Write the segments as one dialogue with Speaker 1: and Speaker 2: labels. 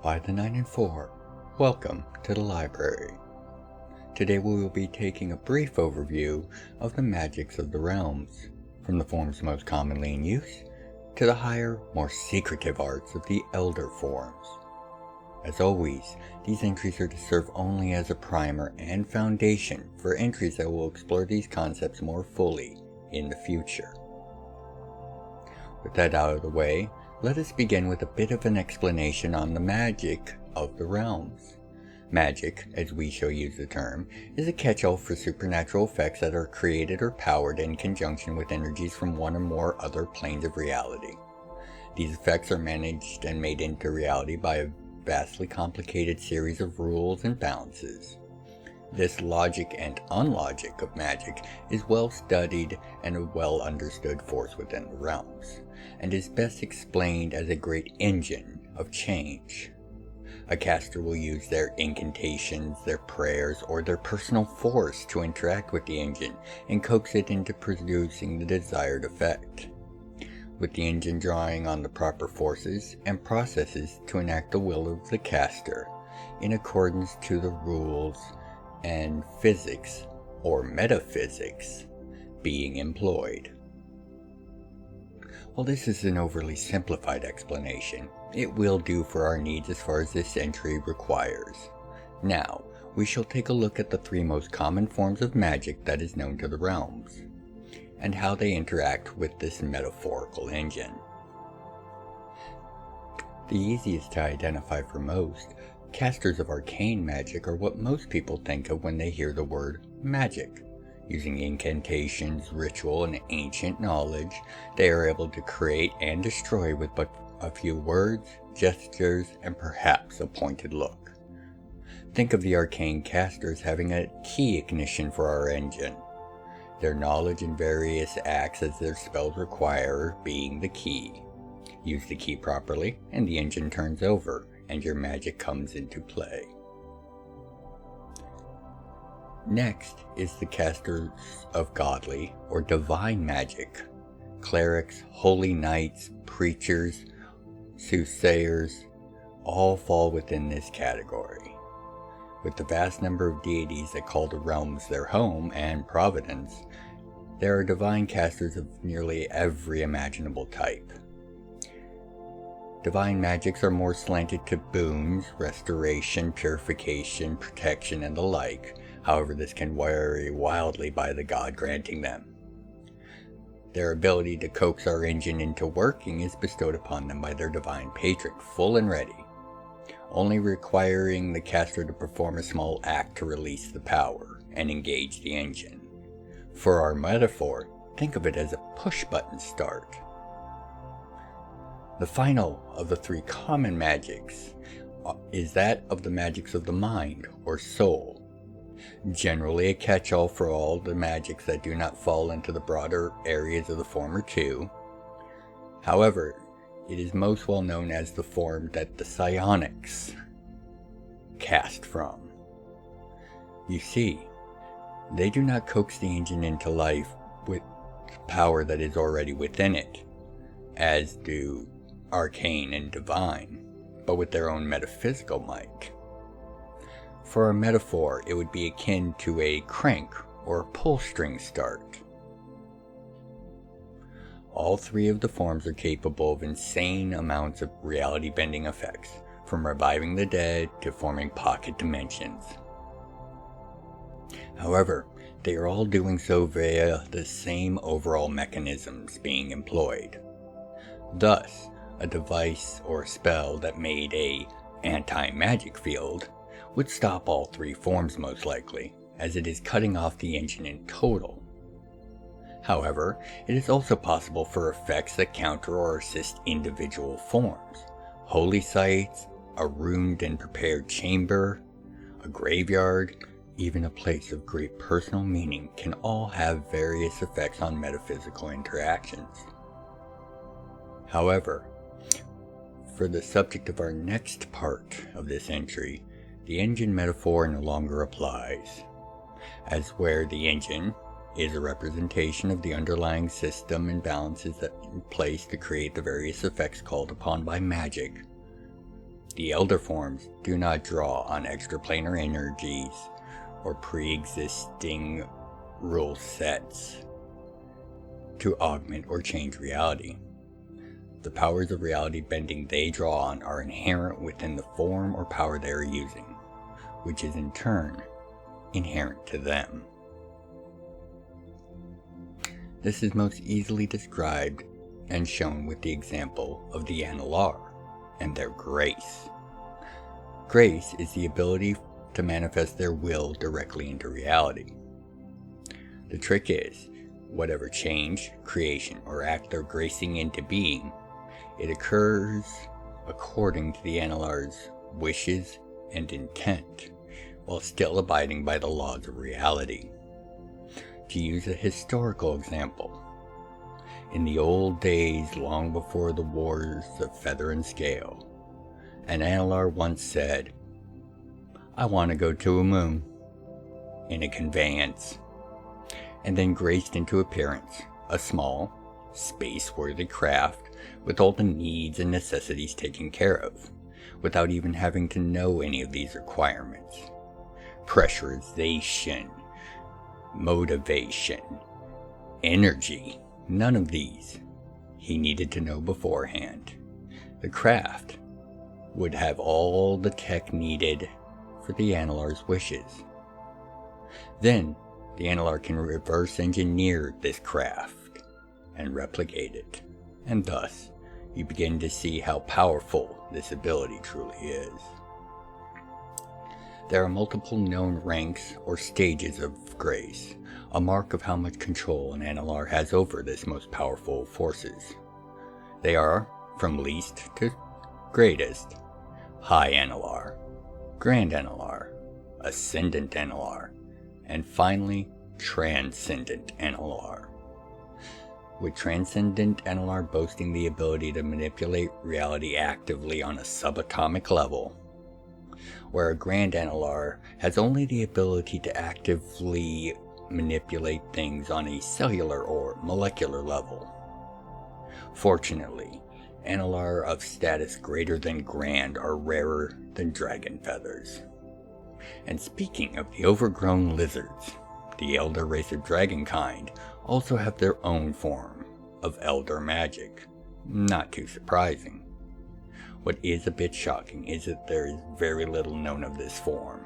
Speaker 1: By the 9 and 4, welcome to the library. Today we will be taking a brief overview of the magics of the realms, from the forms most commonly in use, to the higher, more secretive arts of the elder forms. As always, these entries are to serve only as a primer and foundation for entries that will explore these concepts more fully in the future. With that out of the way, let us begin with a bit of an explanation on the magic of the realms. Magic, as we shall use the term, is a catch-all for supernatural effects that are created or powered in conjunction with energies from one or more other planes of reality. These effects are managed and made into reality by a vastly complicated series of rules and balances. This logic and unlogic of magic is well studied and a well understood force within the realms, and is best explained as a great engine of change. A caster will use their incantations, their prayers, or their personal force to interact with the engine and coax it into producing the desired effect, with the engine drawing on the proper forces and processes to enact the will of the caster in accordance to the rules and physics or metaphysics being employed. While this is an overly simplified explanation, it will do for our needs as far as this entry requires. Now, we shall take a look at the three most common forms of magic that is known to the realms, and how they interact with this metaphorical engine. The easiest to identify for most, casters of arcane magic are what most people think of when they hear the word magic. Using incantations, ritual, and ancient knowledge, they are able to create and destroy with but a few words, gestures, and perhaps a pointed look. Think of the arcane casters having a key ignition for our engine, their knowledge in various acts as their spells require being the key. Use the key properly, and the engine turns over, and your magic comes into play. Next is the casters of godly or divine magic. Clerics, holy knights, preachers, soothsayers, all fall within this category. With the vast number of deities that call the realms their home and providence, there are divine casters of nearly every imaginable type. Divine magics are more slanted to boons, restoration, purification, protection, and the like. However, this can vary wildly by the god granting them. Their ability to coax our engine into working is bestowed upon them by their divine patron, full and ready, only requiring the caster to perform a small act to release the power and engage the engine. For our metaphor, think of it as a push-button start. The final of the three common magics is that of the magics of the mind or soul. Generally a catch-all for all the magics that do not fall into the broader areas of the former two. However, it is most well known as the form that the psionics cast from. You see, they do not coax the engine into life with power that is already within it, as do arcane and divine, but with their own metaphysical might. For a metaphor, it would be akin to a crank or pull string start. All three of the forms are capable of insane amounts of reality-bending effects, from reviving the dead to forming pocket dimensions. However, they are all doing so via the same overall mechanisms being employed. Thus, a device or spell that made a anti-magic field would stop all three forms most likely, as it is cutting off the engine in total. However, it is also possible for effects that counter or assist individual forms. Holy sites, a ruined and prepared chamber, a graveyard, even a place of great personal meaning can all have various effects on metaphysical interactions. However, for the subject of our next part of this entry, the engine metaphor no longer applies, as where the engine is a representation of the underlying system and balances that are in place to create the various effects called upon by magic. The Elder forms do not draw on extraplanar energies or pre-existing rule sets to augment or change reality. The powers of reality bending they draw on are inherent within the form or power they are using, which is in turn inherent to them. This is most easily described and shown with the example of the Analar and their grace. Grace is the ability to manifest their will directly into reality. The trick is, whatever change, creation, or act they're gracing into being, it occurs according to the Analar's wishes and intent, while still abiding by the laws of reality. To use a historical example, in the old days long before the wars of Feather and Scale, an Analar once said, "I want to go to a moon," in a conveyance, and then graced into appearance a small, space-worthy craft with all the needs and necessities taken care of, without even having to know any of these requirements. Pressurization, motivation, energy, none of these he needed to know beforehand. The craft would have all the tech needed for the Analar's wishes. Then the Analar can reverse engineer this craft and replicate it, and thus you begin to see how powerful this ability truly is. There are multiple known ranks or stages of grace, a mark of how much control an Analar has over this most powerful forces. They are, from least to greatest, High Analar, Grand Analar, Ascendant Analar, and finally, Transcendent Analar. With Transcendent Analar boasting the ability to manipulate reality actively on a subatomic level, where a Grand Analar has only the ability to actively manipulate things on a cellular or molecular level. Fortunately, Analar of status greater than Grand are rarer than dragon feathers. And speaking of the overgrown lizards, the Elder race of dragonkind also have their own form of Elder magic. Not too surprising. What is a bit shocking is that there is very little known of this form,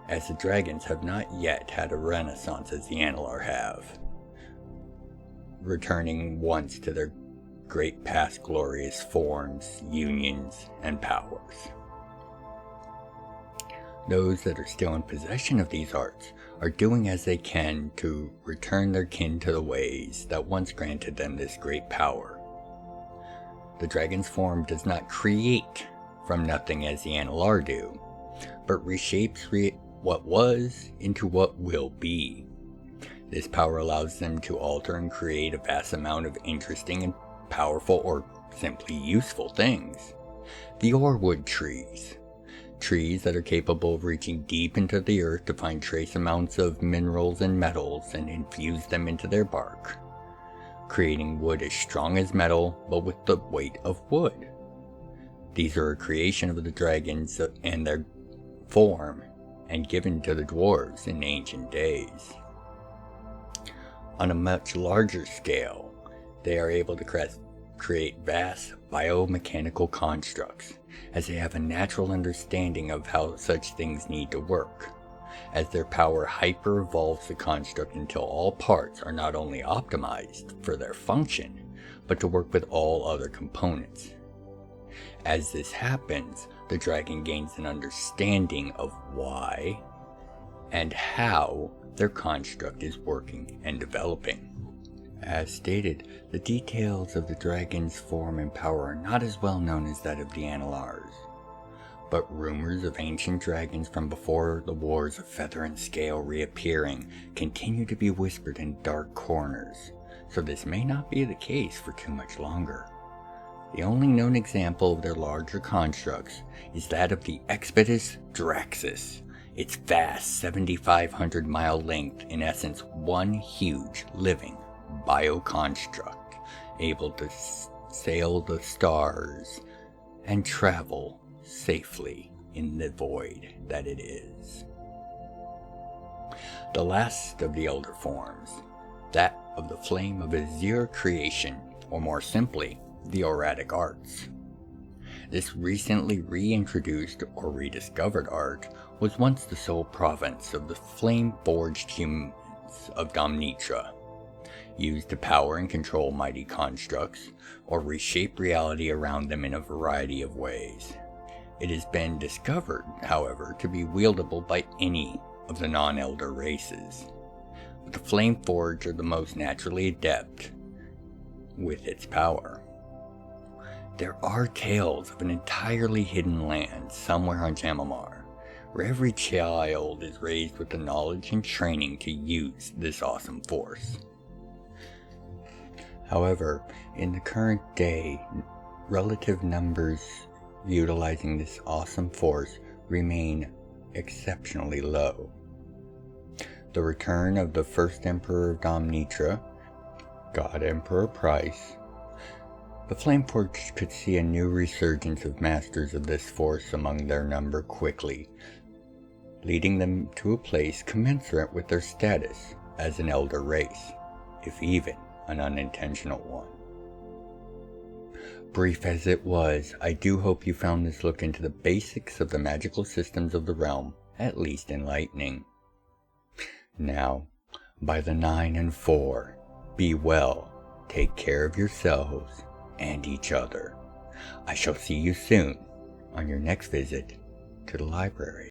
Speaker 1: as the dragons have not yet had a renaissance as the Analar have, returning once to their great past glorious forms, unions, and powers. Those that are still in possession of these arts are doing as they can to return their kin to the ways that once granted them this great power. The dragon's form does not create from nothing as the Analar do, but reshapes what was into what will be. This power allows them to alter and create a vast amount of interesting and powerful or simply useful things. The Orewood trees. Trees that are capable of reaching deep into the earth to find trace amounts of minerals and metals and infuse them into their bark, creating wood as strong as metal but with the weight of wood. These are a creation of the dragons and their form, and given to the dwarves in ancient days. On a much larger scale, they are able to create vast biomechanical constructs, as they have a natural understanding of how such things need to work, as their power hyper-evolves the construct until all parts are not only optimized for their function, but to work with all other components. As this happens, the dragon gains an understanding of why and how their construct is working and developing. As stated, the details of the dragon's form and power are not as well known as that of the Analars, but rumors of ancient dragons from before the wars of Feather and Scale reappearing continue to be whispered in dark corners, so this may not be the case for too much longer. The only known example of their larger constructs is that of the Expeditus Draxus, its vast 7,500 mile length, in essence one huge living bioconstruct, able to sail the stars and travel safely in the void that it is. The last of the elder forms, that of the flame of Azure creation, or more simply, the auratic arts. This recently reintroduced or rediscovered art was once the sole province of the flame-forged humans of Domnitra, used to power and control mighty constructs, or reshape reality around them in a variety of ways. It has been discovered, however, to be wieldable by any of the non-elder races, but the Flameforge are the most naturally adept with its power. There are tales of an entirely hidden land somewhere on Jamamar, where every child is raised with the knowledge and training to use this awesome force. However, in the current day, relative numbers utilizing this awesome force remain exceptionally low. The return of the first Emperor of Domnitra, God Emperor Price, the Flameforge could see a new resurgence of masters of this force among their number quickly, leading them to a place commensurate with their status as an elder race, if even an unintentional one. Brief as it was, I do hope you found this look into the basics of the magical systems of the realm at least enlightening. Now, by the 9 and 4, be well, take care of yourselves and each other. I shall see you soon on your next visit to the library.